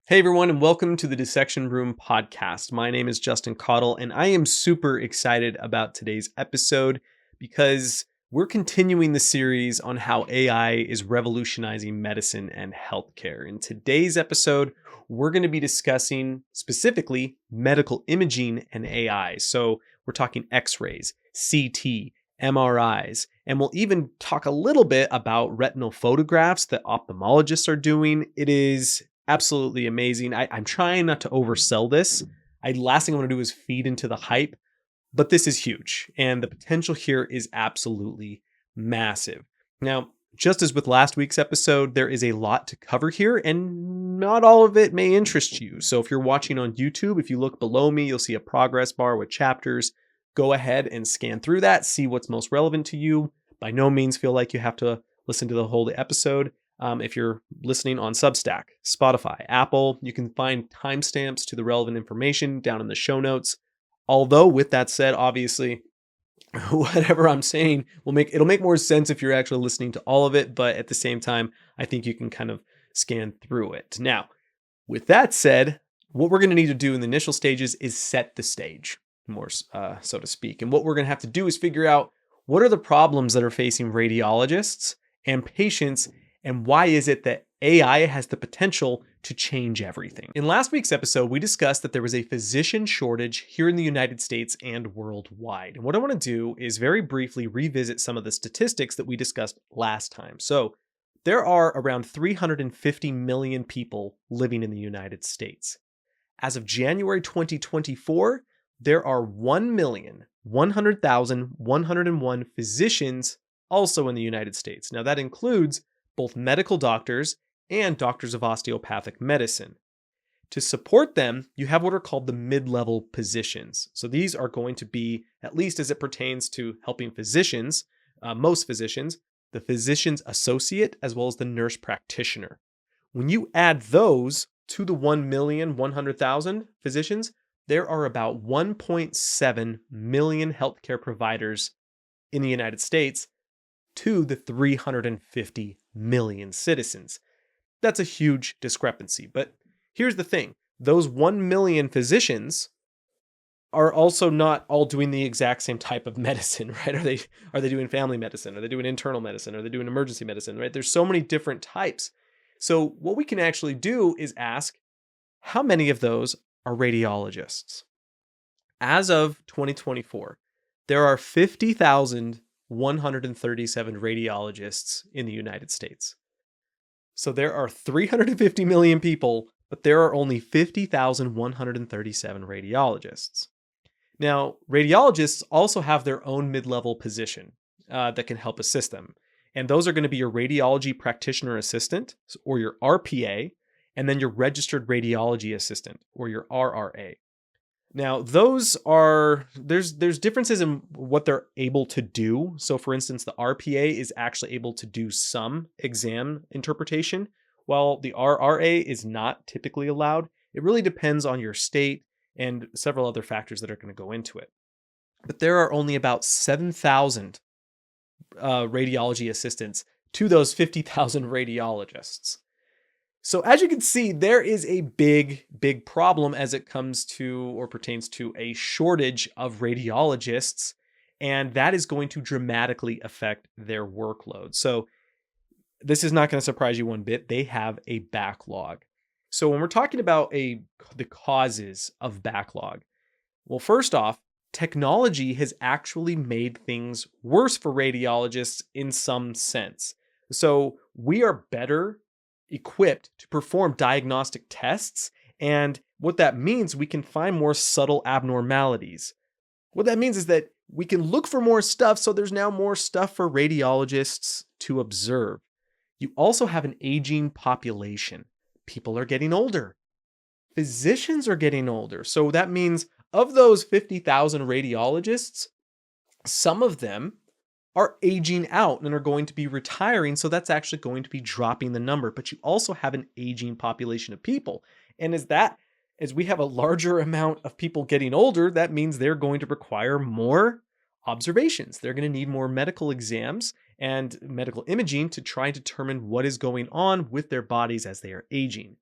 Hey everyone, and welcome to the Dissection Room podcast. My name is Justin Cottle, and I am super excited about today's episode because we're continuing the series on how AI is revolutionizing medicine and healthcare. In today's episode, we're going to be discussing specifically medical imaging and AI. So we're talking X-rays, CT, MRIs, and we'll even talk a little bit about retinal photographs that ophthalmologists are doing. It is absolutely amazing. I'm trying not to oversell this. Last thing I want to do is feed into the hype, but this is huge, and the potential here is absolutely massive. Now, just as with last week's episode, there is a lot to cover here, and not all of it may interest you. So if you're watching on YouTube, if you look below me, you'll see a progress bar with chapters. Go ahead and scan through that, see what's most relevant to you. By no means feel like you have to listen to the whole episode. If you're listening on Substack, Spotify, Apple, you can find timestamps to the relevant information down in the show notes. Although, with that said, obviously, whatever I'm saying it'll make more sense if you're actually listening to all of it. But at the same time, I think you can kind of scan through it. Now, with that said, what we're going to need to do in the initial stages is set the stage, more so to speak. And what we're going to have to do is figure out what are the problems that are facing radiologists and patients, and why is it that AI has the potential to change everything? In last week's episode, we discussed that there was a physician shortage here in the United States and worldwide. And what I want to do is very briefly revisit some of the statistics that we discussed last time. So there are around 350 million people living in the United States. As of January 2024, there are 1,100,101 physicians also in the United States. Now that includes both medical doctors and doctors of osteopathic medicine. To support them, you have what are called the mid-level positions. So these are going to be, at least as it pertains to helping physicians, most physicians, the physician's associate, as well as the nurse practitioner. When you add those to the 1,100,000 physicians, there are about 1.7 million healthcare providers in the United States to the 350 million citizens. That's a huge discrepancy. But here's the thing. Those 1 million physicians are also not all doing the exact same type of medicine, right? Are they doing family medicine? Are they doing internal medicine? Are they doing emergency medicine, right? There's so many different types. So what we can actually do is ask, how many of those are radiologists? As of 2024, there are 50,137 radiologists in the United States. So there are 350 million people, but there are only 50,137 radiologists. Now, radiologists also have their own mid-level position that can help assist them. And those are going to be your radiology practitioner assistant, or your RPA, and then your registered radiology assistant, or your RRA. Now, there's differences in what they're able to do. So for instance, the RPA is actually able to do some exam interpretation, while the RRA is not typically allowed. It really depends on your state and several other factors that are going to go into it. But there are only about 7,000 radiology assistants to those 50,000 radiologists. So as you can see, there is a big problem as it comes to or pertains to a shortage of radiologists, and that is going to dramatically affect their workload. So this is not going to surprise you one bit. They have a backlog. So when we're talking about the causes of backlog, well, first off, technology has actually made things worse for radiologists in some sense. So we are better equipped to perform diagnostic tests, and what that means, we can find more subtle abnormalities. What that means is that we can look for more stuff, so there's now more stuff for radiologists to observe. You also have an aging population. People are getting older. Physicians are getting older. So that means of those 50,000 radiologists, some of them are aging out and are going to be retiring. So that's actually going to be dropping the number. But you also have an aging population of people. And as we have a larger amount of people getting older, that means they're going to require more observations. They're going to need more medical exams and medical imaging to try and determine what is going on with their bodies as they are aging.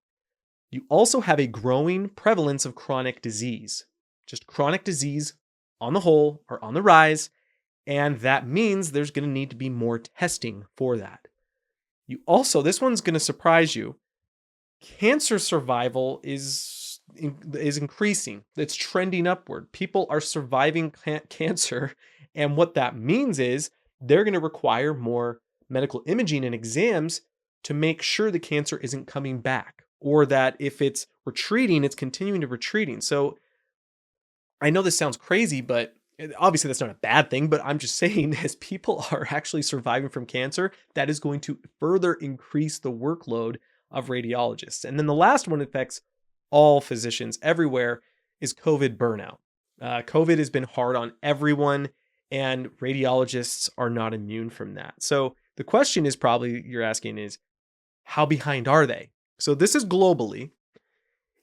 You also have a growing prevalence of chronic disease. Just chronic disease on the whole are on the rise, and that means there's going to need to be more testing for that. You also, this one's going to surprise you, cancer survival is increasing. It's trending upward. People are surviving cancer, and what that means is they're going to require more medical imaging and exams to make sure the cancer isn't coming back, or that if it's retreating, it's continuing to retreating. So I know this sounds crazy, but obviously that's not a bad thing, but I'm just saying as people are actually surviving from cancer, that is going to further increase the workload of radiologists. And then the last one affects all physicians everywhere is COVID burnout. COVID has been hard on everyone, and radiologists are not immune from that. So the question is probably you're asking is, how behind are they? So this is globally.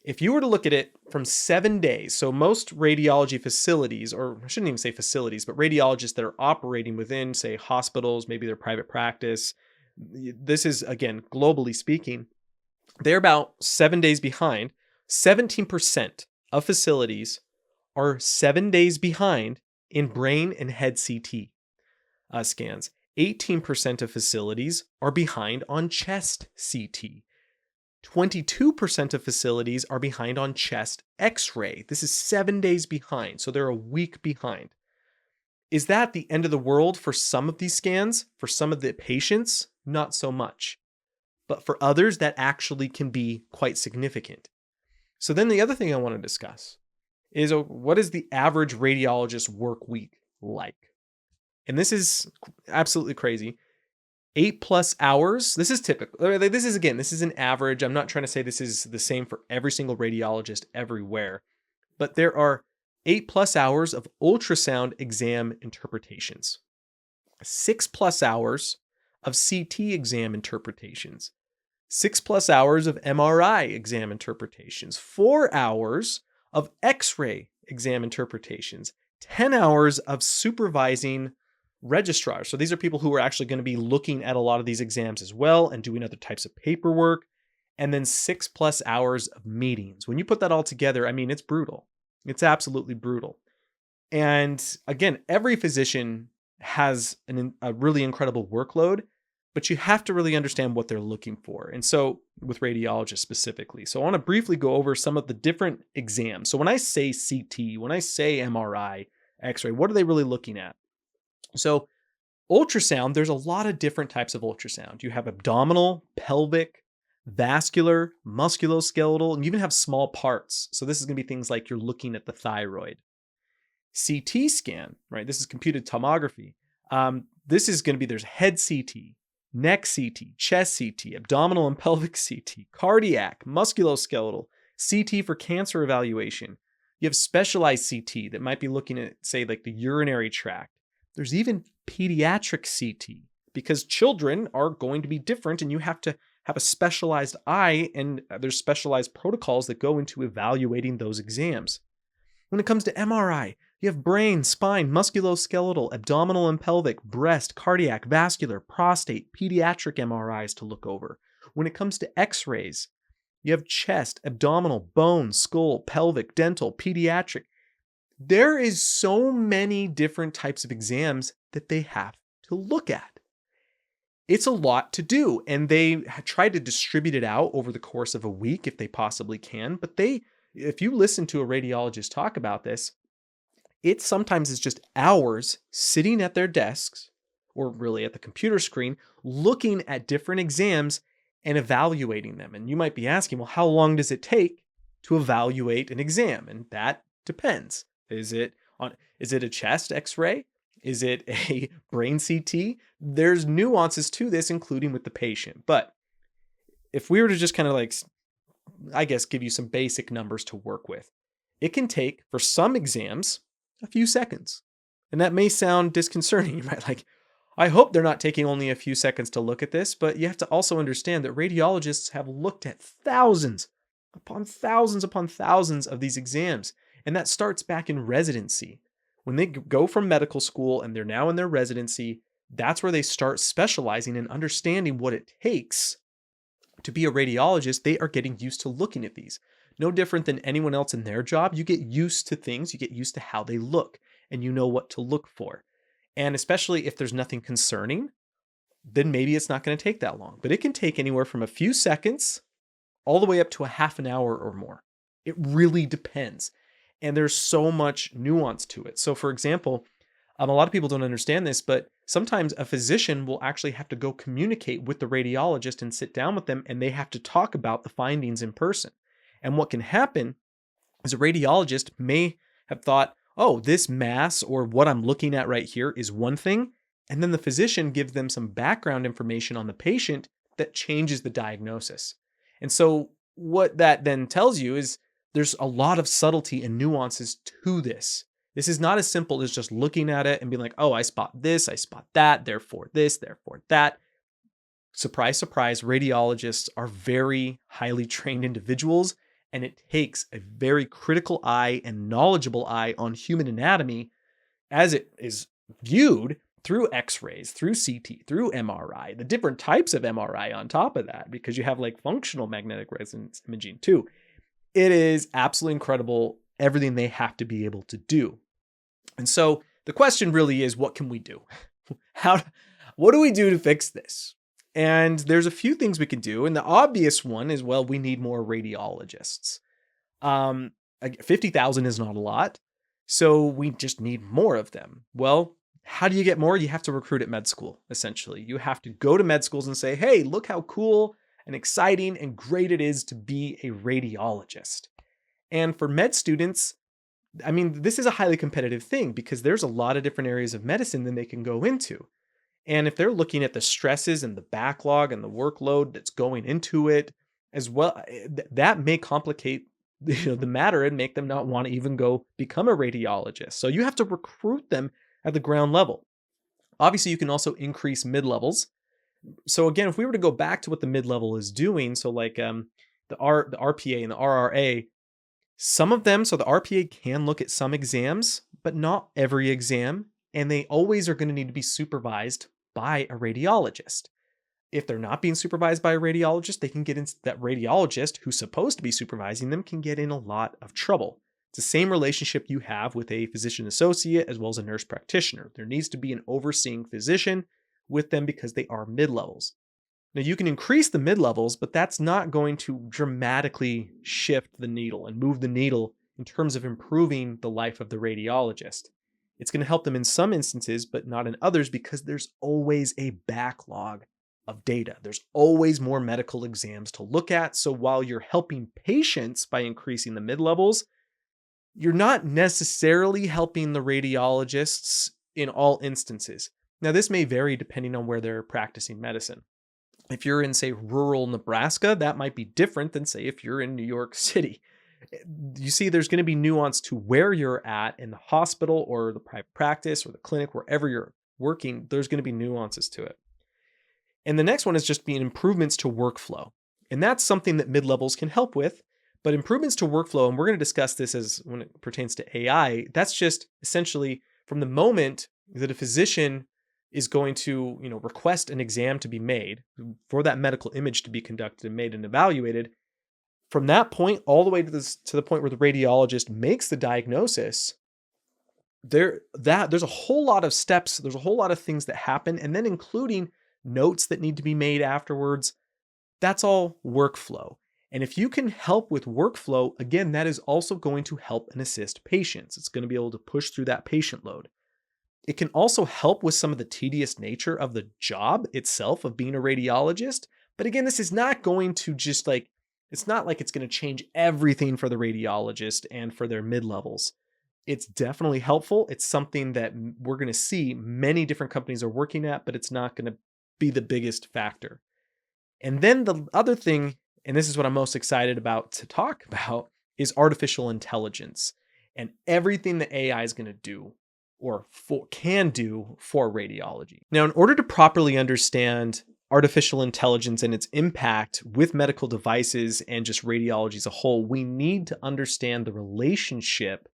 If you were to look at it from 7 days, so most radiology facilities, or I shouldn't even say facilities, but radiologists that are operating within, say, hospitals, maybe their private practice, this is, again, globally speaking, they're about 7 days behind. 17% of facilities are 7 days behind in brain and head CT scans. 18% of facilities are behind on chest CT. 22% of facilities are behind on chest x-ray. This is 7 days behind, so they're a week behind. Is that the end of the world for some of these scans? For some of the patients, not so much. But for others, that actually can be quite significant. So then the other thing I want to discuss is what is the average radiologist work week like? And this is absolutely crazy. 8+ hours. This is typical. This is an average. I'm not trying to say this is the same for every single radiologist everywhere, but there are 8+ hours of ultrasound exam interpretations, 6+ hours of CT exam interpretations, 6+ hours of MRI exam interpretations, 4 hours of X-ray exam interpretations, 10 hours of supervising registrars. So these are people who are actually going to be looking at a lot of these exams as well and doing other types of paperwork. And then 6+ hours of meetings. When you put that all together, I mean, it's brutal. It's absolutely brutal. And again, every physician has a really incredible workload, but you have to really understand what they're looking for. And so with radiologists specifically. So I want to briefly go over some of the different exams. So when I say CT, when I say MRI, X-ray, what are they really looking at? So ultrasound, there's a lot of different types of ultrasound. You have abdominal, pelvic, vascular, musculoskeletal, and you even have small parts. So this is going to be things like you're looking at the thyroid. CT scan, right? This is computed tomography. This is going to be, there's head CT, neck CT, chest CT, abdominal and pelvic CT, cardiac, musculoskeletal, CT for cancer evaluation. You have specialized CT that might be looking at, say, like the urinary tract. There's even pediatric CT because children are going to be different and you have to have a specialized eye, and there's specialized protocols that go into evaluating those exams. When it comes to MRI, you have brain, spine, musculoskeletal, abdominal and pelvic, breast, cardiac, vascular, prostate, pediatric MRIs to look over. When it comes to X-rays, you have chest, abdominal, bone, skull, pelvic, dental, pediatric. There is so many different types of exams that they have to look at. It's a lot to do, and they try to distribute it out over the course of a week if they possibly can. But if you listen to a radiologist talk about this, it sometimes is just hours sitting at their desks, or really at the computer screen, looking at different exams and evaluating them. And you might be asking, well, how long does it take to evaluate an exam? And that depends. Is it a chest X-ray? Is it a brain CT? There's nuances to this, including with the patient. But if we were to just kind of like, I guess, give you some basic numbers to work with, it can take, for some exams, a few seconds. And that may sound disconcerting. You might like, I hope they're not taking only a few seconds to look at this, but you have to also understand that radiologists have looked at thousands upon thousands of these exams. And that starts back in residency. When they go from medical school and they're now in their residency, that's where they start specializing and understanding what it takes To be a radiologist, they are getting used to looking at these. No different than anyone else in their job. You get used to things, you get used to how they look, and you know what to look for. And especially if there's nothing concerning, then maybe it's not going to take that long. But it can take anywhere from a few seconds all the way up to a half an hour or more. It really depends. And there's so much nuance to it. So, for example, a lot of people don't understand this, but sometimes a physician will actually have to go communicate with the radiologist and sit down with them, and they have to talk about the findings in person. And what can happen is a radiologist may have thought, oh, this mass or what I'm looking at right here is one thing. And then the physician gives them some background information on the patient that changes the diagnosis. And so what that then tells you is there's a lot of subtlety and nuances to this. This is not as simple as just looking at it and being like, oh, I spot this, I spot that, therefore this, therefore that. Surprise, surprise, radiologists are very highly trained individuals, and it takes a very critical eye and knowledgeable eye on human anatomy as it is viewed through x-rays, through CT, through MRI, the different types of MRI on top of that, because you have like functional magnetic resonance imaging too. It is absolutely incredible, everything they have to be able to do. And so the question really is, what can we do? What do we do to fix this? And there's a few things we can do. And the obvious one is, well, we need more radiologists. 50,000 is not a lot. So we just need more of them. Well, how do you get more? You have to recruit at med school, essentially. You have to go to med schools and say, hey, look how cool and exciting and great it is to be a radiologist. And for med students, I mean, this is a highly competitive thing because there's a lot of different areas of medicine that they can go into. And if they're looking at the stresses and the backlog and the workload that's going into it as well, that may complicate the matter and make them not want to even go become a radiologist. So you have to recruit them at the ground level. Obviously, you can also increase mid-levels. So again, if we were to go back to what the mid-level is doing, so like the RPA and the RRA, some of them, so the RPA can look at some exams, but not every exam, and they always are going to need to be supervised by a radiologist. If they're not being supervised by a radiologist, they can get into that radiologist who's supposed to be supervising them can get in a lot of trouble. It's the same relationship you have with a physician associate as well as a nurse practitioner. There needs to be an overseeing physician with them because they are mid-levels. Now you can increase the mid-levels, but that's not going to dramatically shift the needle and move the needle in terms of improving the life of the radiologist. It's going to help them in some instances, but not in others because there's always a backlog of data. There's always more medical exams to look at. So while you're helping patients by increasing the mid-levels, you're not necessarily helping the radiologists in all instances. Now, this may vary depending on where they're practicing medicine. If you're in, say, rural Nebraska, that might be different than, say, if you're in New York City. You see, there's going to be nuance to where you're at in the hospital or the private practice or the clinic, wherever you're working, there's going to be nuances to it. And the next one is just being improvements to workflow. And that's something that mid-levels can help with, but improvements to workflow, and we're going to discuss this as when it pertains to AI, that's just essentially from the moment that a physician is going to, request an exam to be made for that medical image to be conducted and made and evaluated. From that point all the way to the point where the radiologist makes the diagnosis, there's a whole lot of steps, there's a whole lot of things that happen, and then including notes that need to be made afterwards. That's all workflow. And if you can help with workflow, again, that is also going to help and assist patients. It's going to be able to push through that patient load. It can also help with some of the tedious nature of the job itself of being a radiologist. But again, this is not going to just it's not like it's going to change everything for the radiologist and for their mid-levels. It's definitely helpful. It's something that we're going to see many different companies are working at, but it's not going to be the biggest factor. And then the other thing, and this is what I'm most excited about to talk about, is artificial intelligence and everything that AI is going to do or can do for radiology. Now, in order to properly understand artificial intelligence and its impact with medical devices and just radiology as a whole, we need to understand the relationship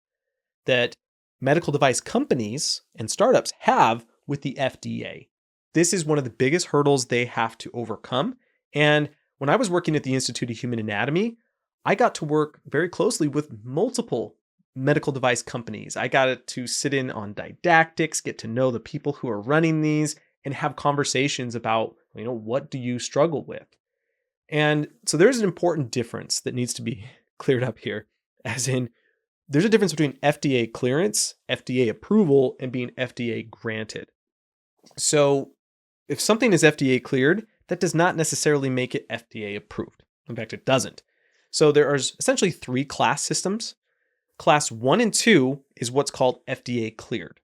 that medical device companies and startups have with the FDA. This is one of the biggest hurdles they have to overcome. And When I was working at the Institute of Human Anatomy, I got to work very closely with multiple medical device companies. I got to sit in on didactics, get to know the people who are running these, and have conversations about, what do you struggle with? And so there's an important difference that needs to be cleared up here, as in there's a difference between FDA clearance, FDA approval, and being FDA granted. So if something is FDA cleared, that does not necessarily make it FDA approved. In fact, it doesn't. So there are essentially three class systems. Class 1 and 2 is what's called FDA cleared.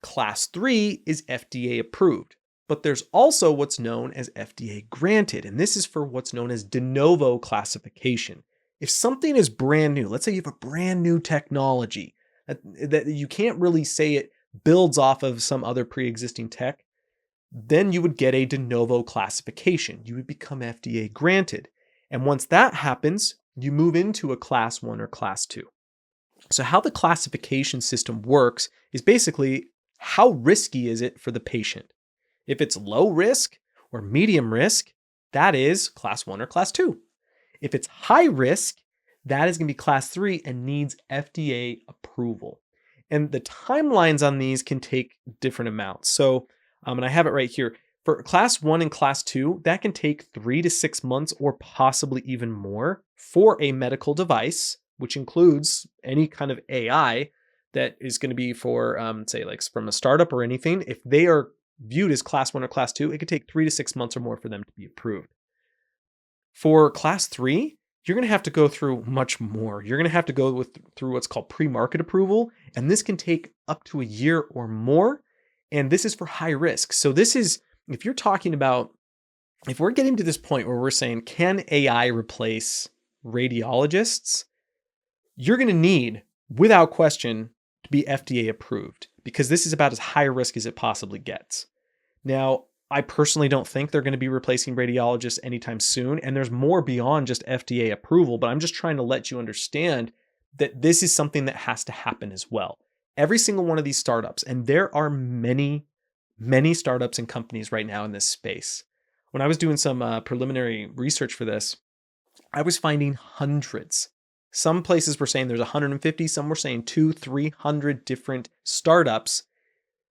Class 3 is FDA approved. But there's also what's known as FDA granted, and this is for what's known as de novo classification. If something is brand new, let's say you have a brand new technology that you can't really say it builds off of some other pre-existing tech, then you would get a de novo classification. You would become FDA granted. And once that happens, you move into a class 1 or class 2. So how the classification system works is basically how risky is it for the patient? If it's low risk or medium risk, that is class 1 or class 2. If it's high risk, that is going to be class 3 and needs FDA approval. And the timelines on these can take different amounts. So, and I have it right here. For class 1 and class 2, that can take 3 to 6 months or possibly even more for a medical device, which includes any kind of AI that is going to be for, say, like from a startup or anything. If they are viewed as class 1 or class 2, it could take 3 to 6 months or more for them to be approved. For class 3, you're going to have to go through much more. You're going to have to go through what's called pre-market approval, and this can take up to a year or more, and this is for high risk. So this is, if you're talking about, if we're getting to this point where we're saying, can AI replace radiologists? You're going to need, without question, to be FDA approved, because this is about as high risk as it possibly gets. Now, I personally don't think they're going to be replacing radiologists anytime soon, and there's more beyond just FDA approval, but I'm just trying to let you understand that this is something that has to happen as well. Every single one of these startups, and there are many, many startups and companies right now in this space. When I was doing some preliminary research for this, I was finding hundreds. Some places were saying there's 150, some were saying 200-300 different startups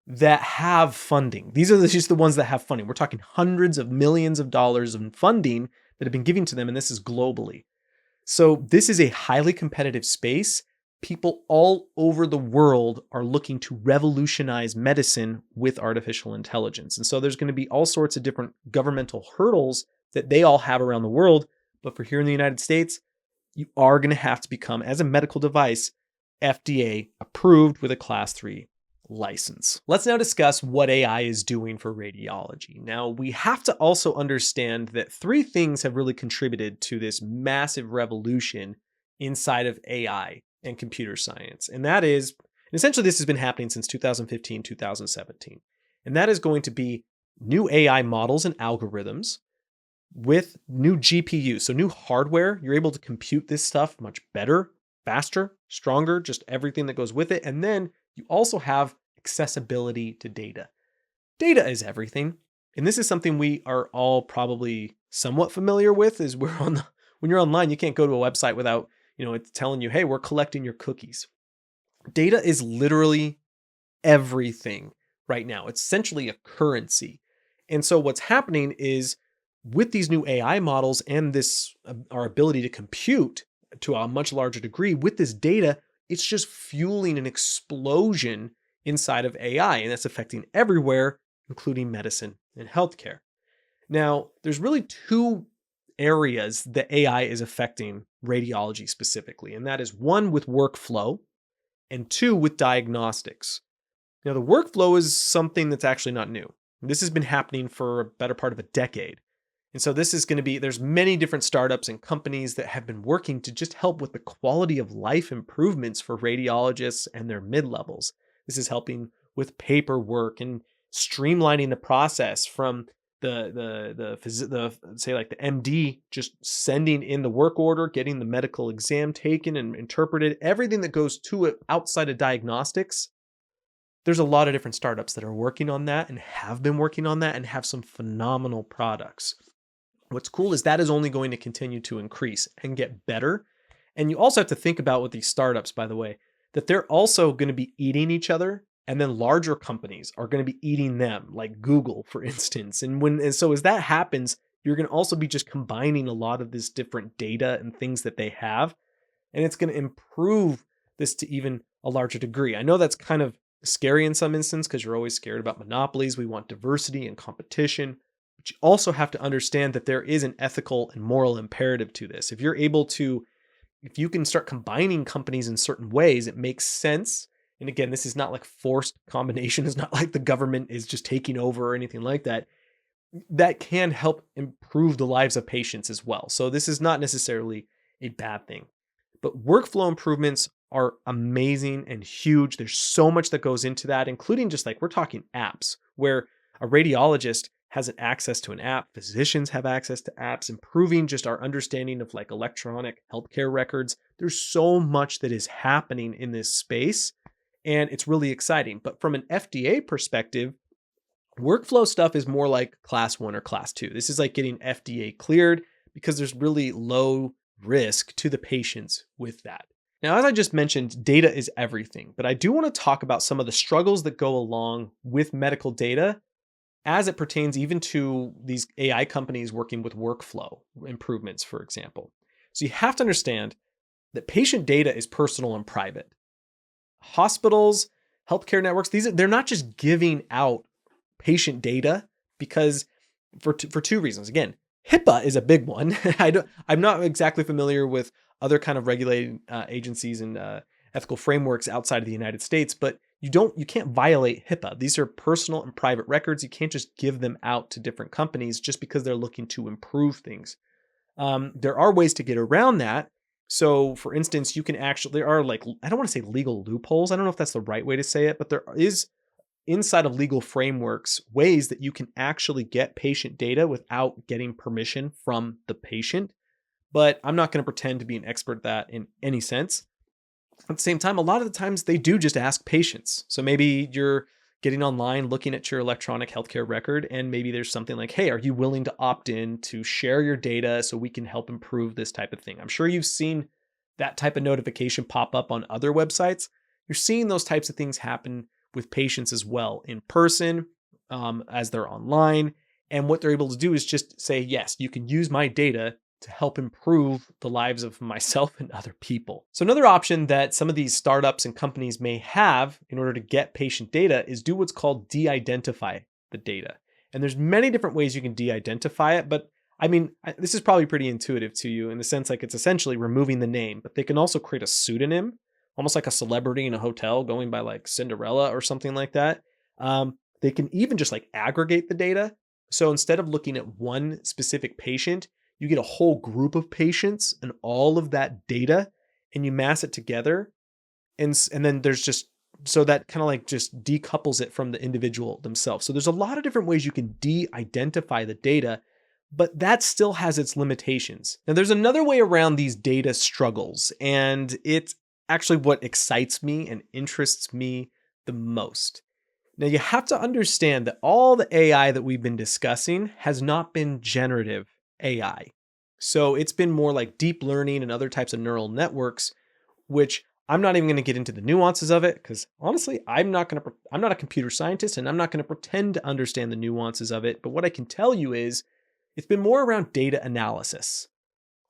that have funding. These are just the ones that have funding. We're talking hundreds of millions of dollars in funding that have been given to them, and this is globally. So this is a highly competitive space. People all over the world are looking to revolutionize medicine with artificial intelligence. And so there's going to be all sorts of different governmental hurdles that they all have around the world. But for here in the United States, you are going to have to become, as a medical device, FDA approved with a class 3 license. Let's now discuss what AI is doing for radiology. Now, we have to also understand that 3 things have really contributed to this massive revolution inside of AI and computer science. And that is, essentially this has been happening since 2015, 2017. And that is going to be new AI models and algorithms with new GPUs. So new hardware, you're able to compute this stuff much better, faster, stronger, just everything that goes with it. And then you also have accessibility to data. Data is everything. And this is something we are all probably somewhat familiar with, is when you're online, you can't go to a website without, it's telling you, hey, we're collecting your cookies. Data is literally everything right now. It's essentially a currency. And so what's happening is with these new AI models and this, our ability to compute to a much larger degree with this data, it's just fueling an explosion inside of AI, and that's affecting everywhere, including medicine and healthcare. Now, there's really 2 areas that AI is affecting radiology specifically, and that is 1 with workflow and 2 with diagnostics. Now, the workflow is something that's actually not new. This has been happening for a better part of a decade. And so this is going to be, there's many different startups and companies that have been working to just help with the quality of life improvements for radiologists and their mid-levels. This is helping with paperwork and streamlining the process from the say like the MD just sending in the work order, getting the medical exam taken and interpreted, everything that goes to it outside of diagnostics. There's a lot of different startups that are working on that and have been working on that and have some phenomenal products. What's cool is that is only going to continue to increase and get better. And you also have to think about with these startups, by the way, that they're also going to be eating each other. And then larger companies are going to be eating them, like Google, for instance. And so as that happens, you're going to also be just combining a lot of this different data and things that they have. And it's going to improve this to even a larger degree. I know that's kind of scary in some instances because you're always scared about monopolies. We want diversity and competition. But you also have to understand that there is an ethical and moral imperative to this. If you can start combining companies in certain ways, it makes sense. And again, this is not like forced combination. It's not like the government is just taking over or anything like that. That can help improve the lives of patients as well. So this is not necessarily a bad thing. But workflow improvements are amazing and huge. There's so much that goes into that, including just like we're talking apps where a radiologist has an access to an app, physicians have access to apps, improving just our understanding of like electronic healthcare records. There's so much that is happening in this space, and it's really exciting. But from an FDA perspective, workflow stuff is more like class 1 or class 2. This is like getting FDA cleared because there's really low risk to the patients with that. Now, as I just mentioned, data is everything, but I do want to talk about some of the struggles that go along with medical data as it pertains even to these AI companies working with workflow improvements, for example. So you have to understand that patient data is personal and private. Hospitals, healthcare networks, they're not just giving out patient data because for two reasons. Again, HIPAA is a big one. I'm not exactly familiar with other kind of regulating agencies and ethical frameworks outside of the United States, but you can't violate HIPAA. These are personal and private records. You can't just give them out to different companies just because they're looking to improve things. There are ways to get around that. So for instance, there are like, I don't want to say legal loopholes. I don't know if that's the right way to say it, but there is inside of legal frameworks ways that you can actually get patient data without getting permission from the patient. But I'm not going to pretend to be an expert at that in any sense. At the same time, a lot of the times they do just ask patients. So maybe you're getting online, looking at your electronic healthcare record, and maybe there's something like, hey, are you willing to opt in to share your data so we can help improve this type of thing? I'm sure you've seen that type of notification pop up on other websites. You're seeing those types of things happen with patients as well in person, as they're online. And what they're able to do is just say, yes, you can use my data to help improve the lives of myself and other people. So another option that some of these startups and companies may have in order to get patient data is do what's called de-identify the data. And there's many different ways you can de-identify it, but I mean, this is probably pretty intuitive to you in the sense like it's essentially removing the name, but they can also create a pseudonym, almost like a celebrity in a hotel going by like Cinderella or something like that. They can even just like aggregate the data. So instead of looking at one specific patient, you get a whole group of patients and all of that data and you mass it together. And then there's just, so that kind of like just decouples it from the individual themselves. So there's a lot of different ways you can de-identify the data, but that still has its limitations. Now there's another way around these data struggles, and it's actually what excites me and interests me the most. Now you have to understand that all the AI that we've been discussing has not been generative AI. So it's been more like deep learning and other types of neural networks, which I'm not even going to get into the nuances of it because honestly, I'm not a computer scientist and I'm not going to pretend to understand the nuances of it. But what I can tell you is it's been more around data analysis.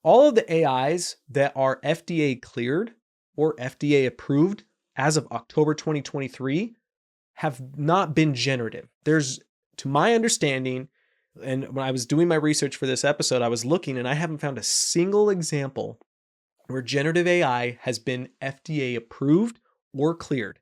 All of the AIs that are FDA cleared or FDA approved as of October 2023 have not been generative. There's, to my understanding, and when I was doing my research for this episode, I was looking and I haven't found a single example where generative AI has been FDA approved or cleared.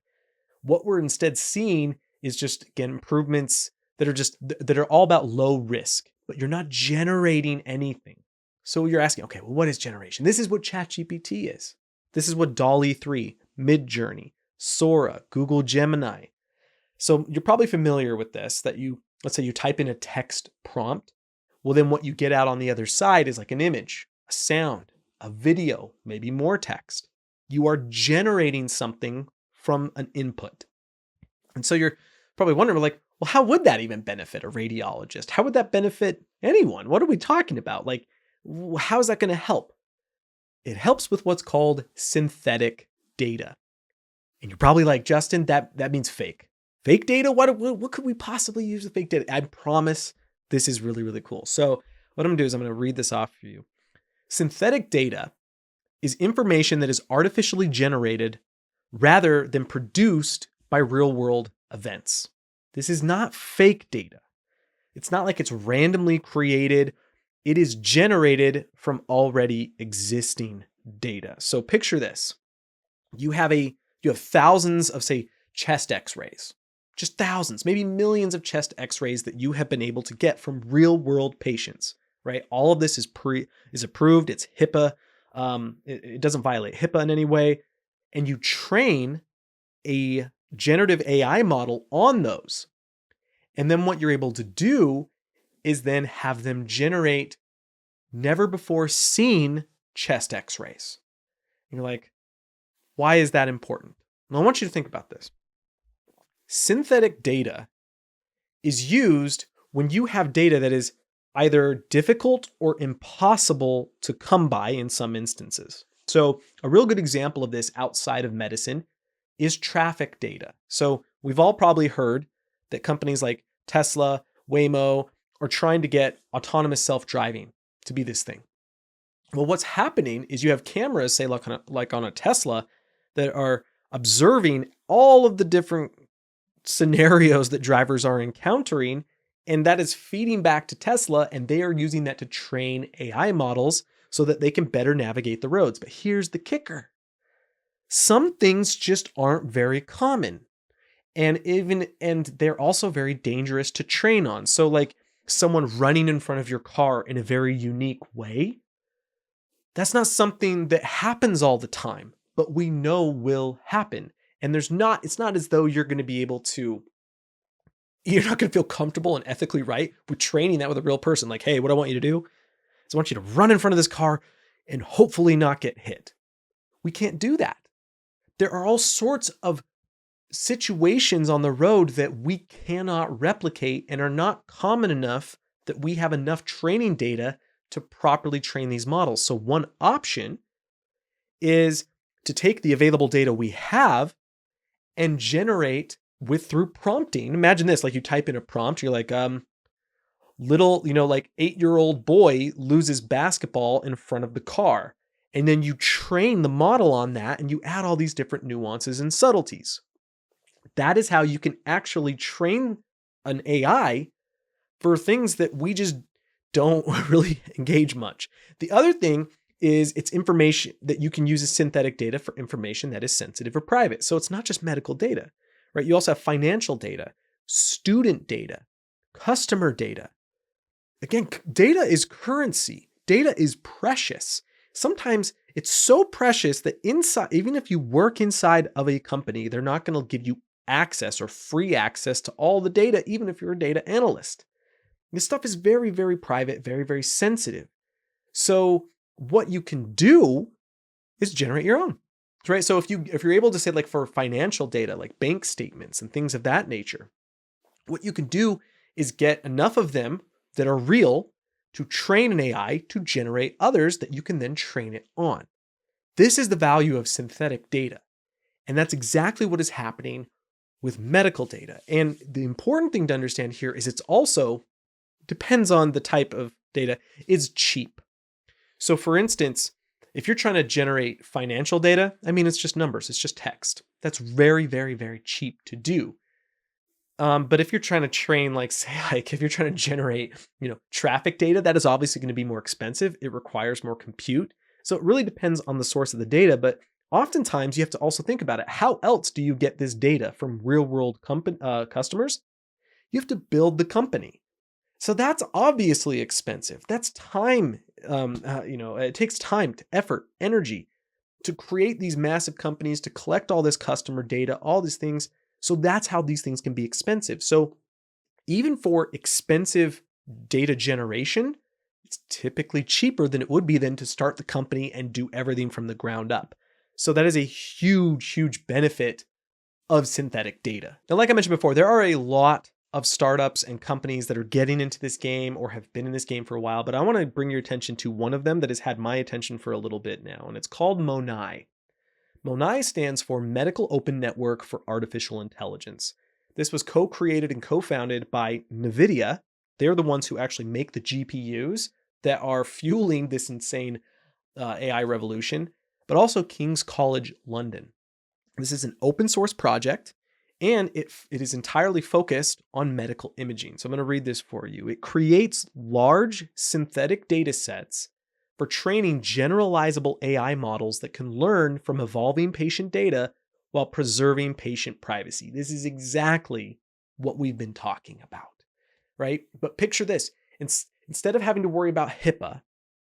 What we're instead seeing is just, again, improvements that are all about low risk, but you're not generating anything. So you're asking, okay, well, what is generation? This is what ChatGPT is. This is what DALL-E 3, Midjourney, Sora, Google Gemini. So you're probably familiar with this, that let's say you type in a text prompt. Well, then what you get out on the other side is like an image, a sound, a video, maybe more text. You are generating something from an input. And so you're probably wondering, like, Well, how would that even benefit a radiologist? How would that benefit anyone? What are we talking about? Like, how is that going to help? It helps with what's called synthetic data. And you're probably like, Justin, that means fake. Fake data? What could we possibly use with fake data? I promise this is really, really cool. So what I'm going to do is I'm going to read this off for you. Synthetic data is information that is artificially generated rather than produced by real-world events. This is not fake data. It's not like it's randomly created. It is generated from already existing data. So picture this. You have thousands of, say, chest x-rays, just thousands, maybe millions of chest x-rays that you have been able to get from real-world patients, right? All of this is approved. It's HIPAA. It doesn't violate HIPAA in any way. And you train a generative AI model on those. And then what you're able to do is then have them generate never before seen chest x-rays. And you're like, why is that important? Well, I want you to think about this. Synthetic data is used when you have data that is either difficult or impossible to come by in some instances. So a real good example of this outside of medicine is traffic data. So we've all probably heard that companies like Tesla, Waymo are trying to get autonomous self-driving to be this thing. Well, what's happening is you have cameras, say like on a Tesla, that are observing all of the different scenarios that drivers are encountering, and that is feeding back to Tesla, and they are using that to train AI models so that they can better navigate the roads. But here's the kicker. Some things just aren't very common. And they're also very dangerous to train on. So like someone running in front of your car in a very unique way, that's not something that happens all the time, but we know will happen. And it's not as though you're not going to feel comfortable and ethically right with training that with a real person. Like, hey, what I want you to do is I want you to run in front of this car and hopefully not get hit. We can't do that. There are all sorts of situations on the road that we cannot replicate and are not common enough that we have enough training data to properly train these models. So one option is to take the available data we have and generate through prompting. Imagine this, like you type in a prompt, you're like, like 8-year-old boy loses basketball in front of the car. And then you train the model on that and you add all these different nuances and subtleties. That is how you can actually train an AI for things that we just don't really engage much. The other thing is it's information that you can use as synthetic data for information that is sensitive or private. So it's not just medical data, right? You also have financial data, student data, customer data. Again, data is currency. Data is precious. Sometimes it's so precious that even if you work inside of a company, they're not going to give you access or free access to all the data, even if you're a data analyst. This stuff is very, very private, very, very sensitive. So what you can do is generate your own, right? So if you're able to say, like, for financial data, like bank statements and things of that nature, what you can do is get enough of them that are real to train an AI to generate others that you can then train it on. This is the value of synthetic data. And that's exactly what is happening with medical data. And the important thing to understand here is it's also depends on the type of data, is cheap. So for instance, if you're trying to generate financial data, it's just numbers, it's just text. That's very, very, very cheap to do. But if you're trying to train, if you're trying to generate, traffic data, that is obviously going to be more expensive. It requires more compute. So it really depends on the source of the data, but oftentimes you have to also think about it. How else do you get this data from real world customers? You have to build the company. So that's obviously expensive. That's time. It takes time, effort, energy to create these massive companies, to collect all this customer data, all these things. So that's how these things can be expensive. So even for expensive data generation, it's typically cheaper than it would be then to start the company and do everything from the ground up. So that is a huge, huge benefit of synthetic data. Now, like I mentioned before, there are a lot of startups and companies that are getting into this game or have been in this game for a while, but I want to bring your attention to one of them that has had my attention for a little bit now, and it's called MONAI. MONAI stands for Medical Open Network for Artificial Intelligence. This was co-created and co-founded by NVIDIA. They're the ones who actually make the GPUs that are fueling this insane AI revolution, but also King's College London. This is an open source project, and it is entirely focused on medical imaging. So I'm going to read this for you. It creates large synthetic data sets for training generalizable AI models that can learn from evolving patient data while preserving patient privacy. This is exactly what we've been talking about, right? But picture this. Instead of having to worry about HIPAA,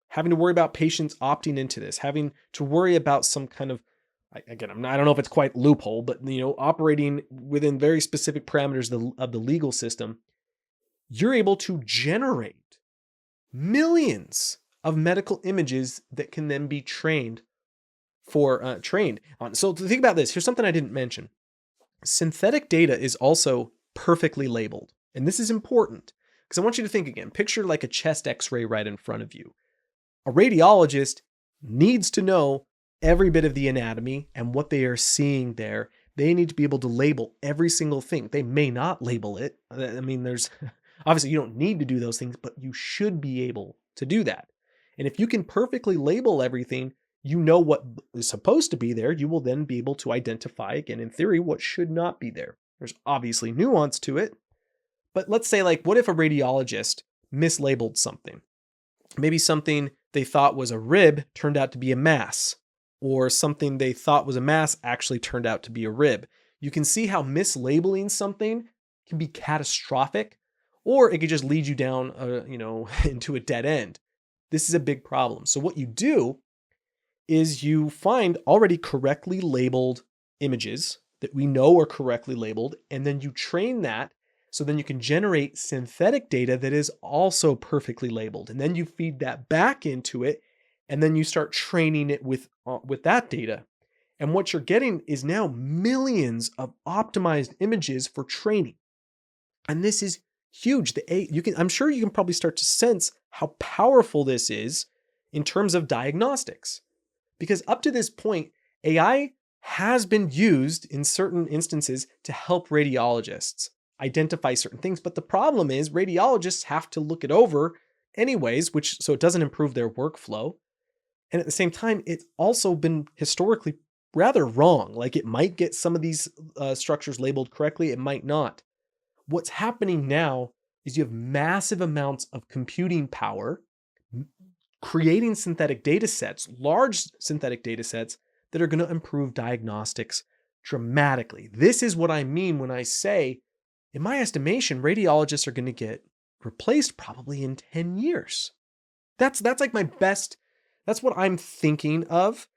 having to worry about patients opting into this, having to worry about some kind of, again, I don't know if it's quite loophole, but operating within very specific parameters of the legal system, you're able to generate millions of medical images that can then be trained on. So to think about this, here's something I didn't mention. Synthetic data is also perfectly labeled. And this is important because I want you to think again. Picture like a chest x-ray right in front of you. A radiologist needs to know every bit of the anatomy and what they are seeing there. They need to be able to label every single thing. They may not label it. I mean, there's obviously you don't need to do those things, but you should be able to do that. And if you can perfectly label everything, you know what is supposed to be there. You will then be able to identify, again, in theory, what should not be there. There's obviously nuance to it. But let's say, like, what if a radiologist mislabeled something? Maybe something they thought was a rib turned out to be a mass, or something they thought was a mass actually turned out to be a rib. You can see how mislabeling something can be catastrophic, or it could just lead you down, into a dead end. This is a big problem. So what you do is you find already correctly labeled images that we know are correctly labeled, and then you train that so then you can generate synthetic data that is also perfectly labeled. And then you feed that back into it, and then you start training it with that data. And what you're getting is now millions of optimized images for training. And this is huge. I'm sure you can probably start to sense how powerful this is in terms of diagnostics. Because up to this point, AI has been used in certain instances to help radiologists identify certain things. But the problem is radiologists have to look it over anyways, so it doesn't improve their workflow. And at the same time, it's also been historically rather wrong. Like it might get some of these structures labeled correctly, it might not. What's happening now is you have massive amounts of computing power creating synthetic data sets, large synthetic data sets that are going to improve diagnostics dramatically. This is what I mean when I say, in my estimation, radiologists are going to get replaced probably in 10 years. That's like my best, that's what I'm thinking of.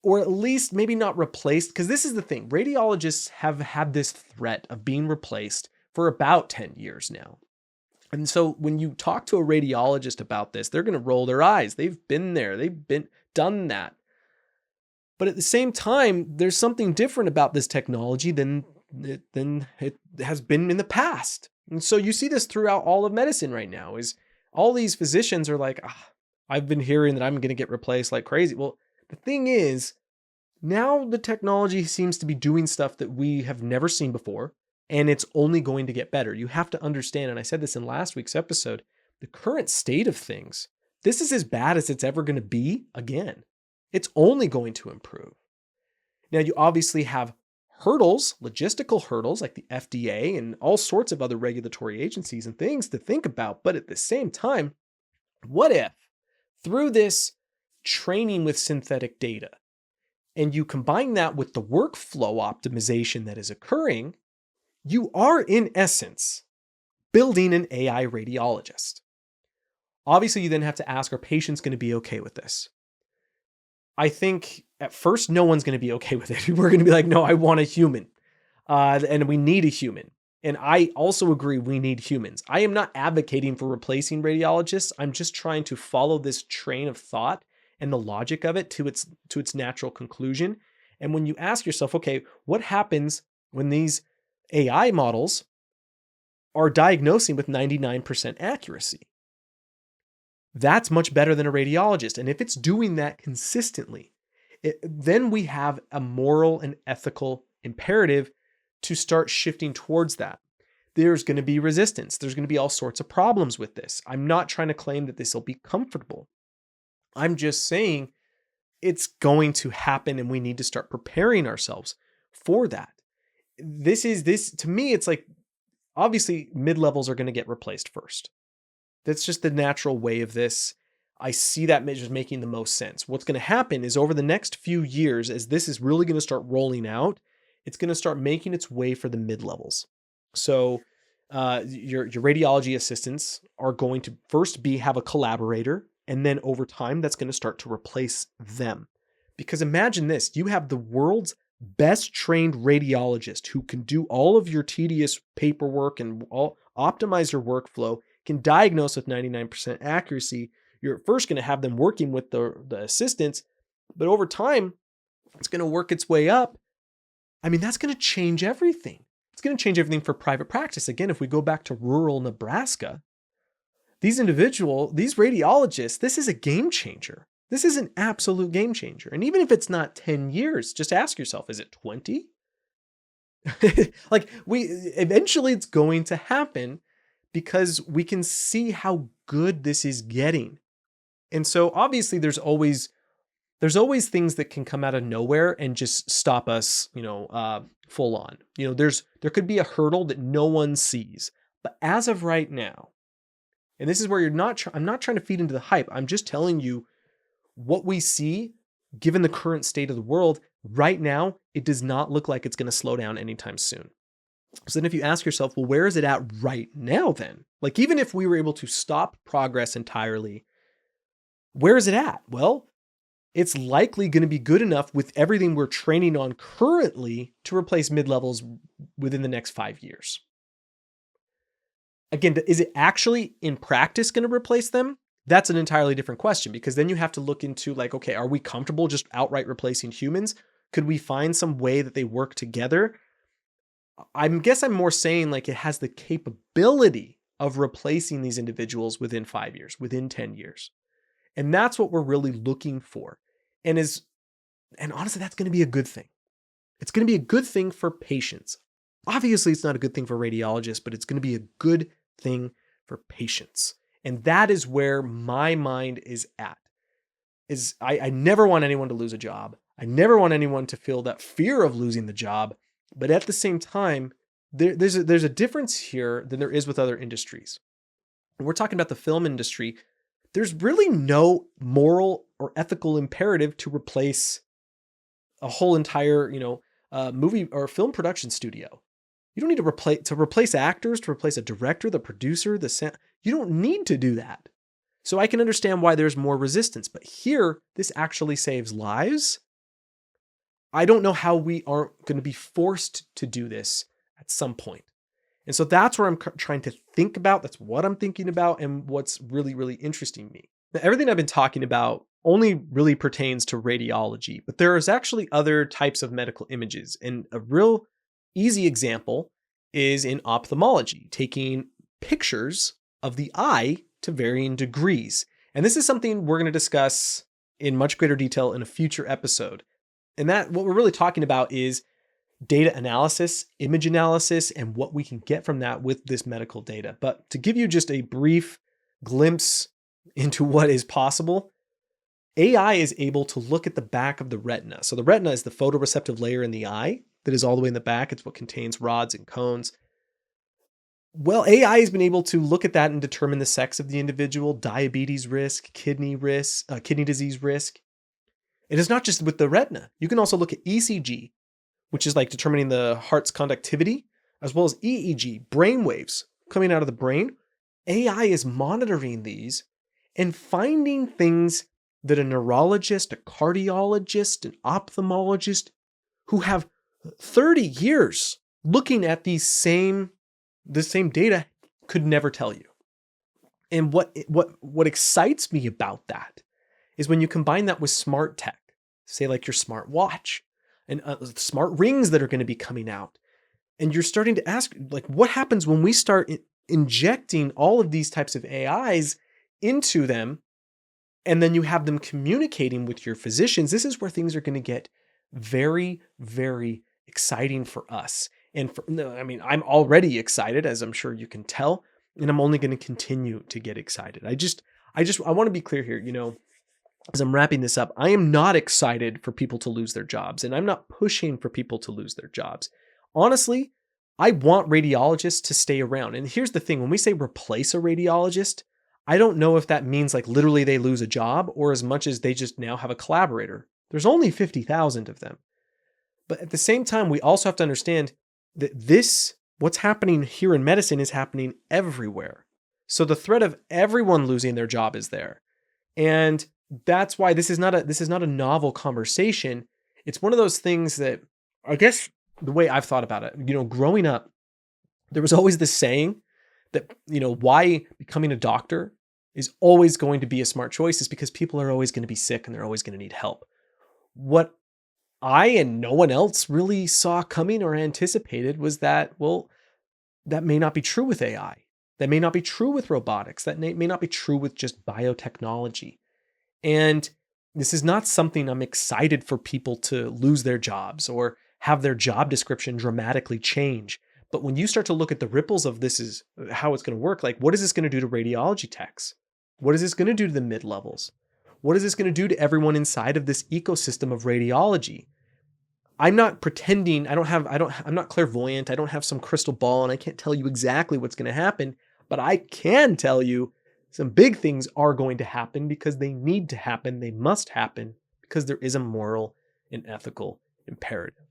Or at least maybe not replaced, because this is the thing. Radiologists have had this threat of being replaced for about 10 years now. And so when you talk to a radiologist about this, they're going to roll their eyes. They've been there. They've done that. But at the same time, there's something different about this technology than it has been in the past. And so you see this throughout all of medicine right now, is all these physicians are like, I've been hearing that I'm going to get replaced like crazy. Well, the thing is, now the technology seems to be doing stuff that we have never seen before, and it's only going to get better. You have to understand, and I said this in last week's episode, the current state of things, this is as bad as it's ever going to be again. It's only going to improve. Now, you obviously have hurdles, logistical hurdles like the FDA and all sorts of other regulatory agencies and things to think about. But at the same time, what if through this training with synthetic data, and you combine that with the workflow optimization that is occurring, you are in essence building an AI radiologist. Obviously, you then have to ask, are patients going to be okay with this? I think at first, no one's going to be okay with it. We're going to be like, no, I want a human. And we need a human. And I also agree we need humans. I am not advocating for replacing radiologists. I'm just trying to follow this train of thought and the logic of it to its natural conclusion. And when you ask yourself, okay, what happens when these AI models are diagnosing with 99% accuracy. That's much better than a radiologist. And if it's doing that consistently, then we have a moral and ethical imperative to start shifting towards that. There's going to be resistance. There's going to be all sorts of problems with this. I'm not trying to claim that this will be comfortable. I'm just saying it's going to happen and we need to start preparing ourselves for that. This to me, it's like, obviously mid-levels are going to get replaced first. That's just the natural way of this. I see that just making the most sense. What's going to happen is over the next few years, as this is really going to start rolling out, it's going to start making its way for the mid-levels. So your radiology assistants are going to first have a collaborator, and then over time, that's going to start to replace them. Because imagine this, you have the world's best trained radiologist who can do all of your tedious paperwork and optimize your workflow, can diagnose with 99% accuracy. You're first going to have them working with the assistants, but over time, it's going to work its way up. I mean, that's going to change everything. It's going to change everything for private practice. Again, if we go back to rural Nebraska, these radiologists, this is a game changer. This is an absolute game changer. And even if it's not 10 years, just ask yourself, is it 20? Eventually it's going to happen because we can see how good this is getting. And so obviously there's always things that can come out of nowhere and just stop us, full on. There could be a hurdle that no one sees. But as of right now, and this is where I'm not trying to feed into the hype. I'm just telling you what we see, given the current state of the world right now, it does not look like it's going to slow down anytime soon. So then if you ask yourself, well, where is it at right now then? Like, even if we were able to stop progress entirely, where is it at? Well, it's likely going to be good enough with everything we're training on currently to replace mid-levels within the next 5 years. Again, is it actually in practice going to replace them? That's an entirely different question, because then you have to look into like, okay, are we comfortable just outright replacing humans? Could we find some way that they work together? I guess I'm more saying like it has the capability of replacing these individuals within 5 years, within 10 years. And that's what we're really looking for. And honestly, that's going to be a good thing. It's going to be a good thing for patients. Obviously, it's not a good thing for radiologists, but it's going to be a good thing for patients. And that is where my mind is at. I never want anyone to lose a job. I never want anyone to feel that fear of losing the job. But at the same time, there's a difference here than there is with other industries. When we're talking about the film industry, there's really no moral or ethical imperative to replace a whole entire, movie or film production studio. You don't need to replace actors, to replace a director, the producer, you don't need to do that. So I can understand why there's more resistance, but here, this actually saves lives. I don't know how we aren't going to be forced to do this at some point. And so that's where I'm trying to think about. That's what I'm thinking about and what's really, really interesting me. Now, everything I've been talking about only really pertains to radiology, but there is actually other types of medical images. And a real easy example is in ophthalmology, taking pictures of the eye to varying degrees. And this is something we're going to discuss in much greater detail in a future episode. And that what we're really talking about is data analysis, image analysis, and what we can get from that with this medical data. But to give you just a brief glimpse into what is possible, AI is able to look at the back of the retina. So the retina is the photoreceptive layer in the eye that is all the way in the back. It's what contains rods and cones. Well, AI has been able to look at that and determine the sex of the individual, diabetes risk, kidney disease risk. It is not just with the retina. You can also look at ECG, which is like determining the heart's conductivity, as well as EEG, brain waves coming out of the brain. AI is monitoring these and finding things that a neurologist, a cardiologist, an ophthalmologist who have 30 years looking at the same data could never tell you. And what excites me about that is when you combine that with smart tech, say like your smart watch and smart rings that are going to be coming out. And you're starting to ask, like, what happens when we start injecting all of these types of AIs into them, and then you have them communicating with your physicians? This is where things are going to get very, very exciting for us. And no, I mean, I'm already excited, as I'm sure you can tell, and I'm only going to continue to get excited. I want to be clear here, as I'm wrapping this up, I am not excited for people to lose their jobs, and I'm not pushing for people to lose their jobs. Honestly, I want radiologists to stay around. And here's the thing, when we say replace a radiologist, I don't know if that means like literally they lose a job or as much as they just now have a collaborator. There's only 50,000 of them. But at the same time, we also have to understand that what's happening here in medicine is happening everywhere. So the threat of everyone losing their job is there. And that's why this is not a novel conversation. It's one of those things that, I guess the way I've thought about it, growing up, there was always this saying that, why becoming a doctor is always going to be a smart choice is because people are always going to be sick and they're always going to need help. What I and no one else really saw coming or anticipated was that, well, that may not be true with AI. That may not be true with robotics. That may not be true with just biotechnology. And this is not something I'm excited for people to lose their jobs or have their job description dramatically change. But when you start to look at the ripples of this is how it's going to work, like what is this going to do to radiology techs? What is this going to do to the mid-levels? What is this going to do to everyone inside of this ecosystem of radiology? I'm not pretending, I'm not clairvoyant. I don't have some crystal ball and I can't tell you exactly what's going to happen, but I can tell you some big things are going to happen because they need to happen. They must happen because there is a moral and ethical imperative.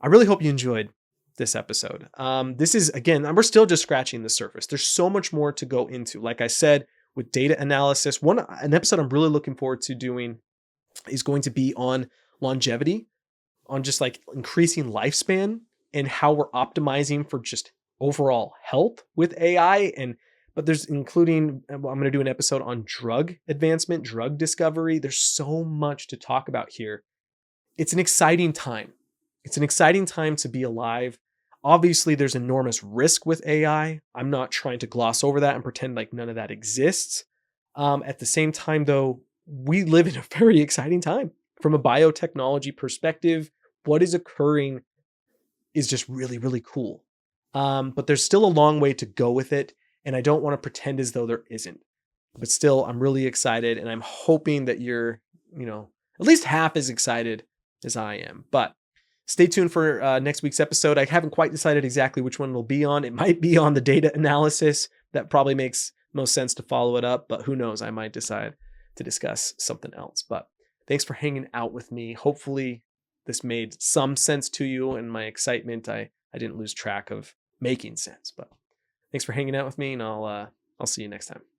I really hope you enjoyed this episode. This is, again, we're still just scratching the surface. There's so much more to go into. Like I said, with data analysis, an episode I'm really looking forward to doing is going to be on longevity, on just like increasing lifespan and how we're optimizing for just overall health with AI. But there's I'm going to do an episode on drug advancement, drug discovery. There's so much to talk about here. It's an exciting time. It's an exciting time to be alive. Obviously, there's enormous risk with AI. I'm not trying to gloss over that and pretend like none of that exists. At the same time, though, we live in a very exciting time from a biotechnology perspective. What is occurring is just really, really cool. But there's still a long way to go with it. And I don't want to pretend as though there isn't. But still, I'm really excited. And I'm hoping that you're, at least half as excited as I am. But stay tuned for next week's episode. I haven't quite decided exactly which one it'll be on. It might be on the data analysis. That probably makes most sense to follow it up. But who knows? I might decide to discuss something else. But thanks for hanging out with me. Hopefully this made some sense to you, and my excitement, I didn't lose track of making sense. But thanks for hanging out with me, and I'll see you next time.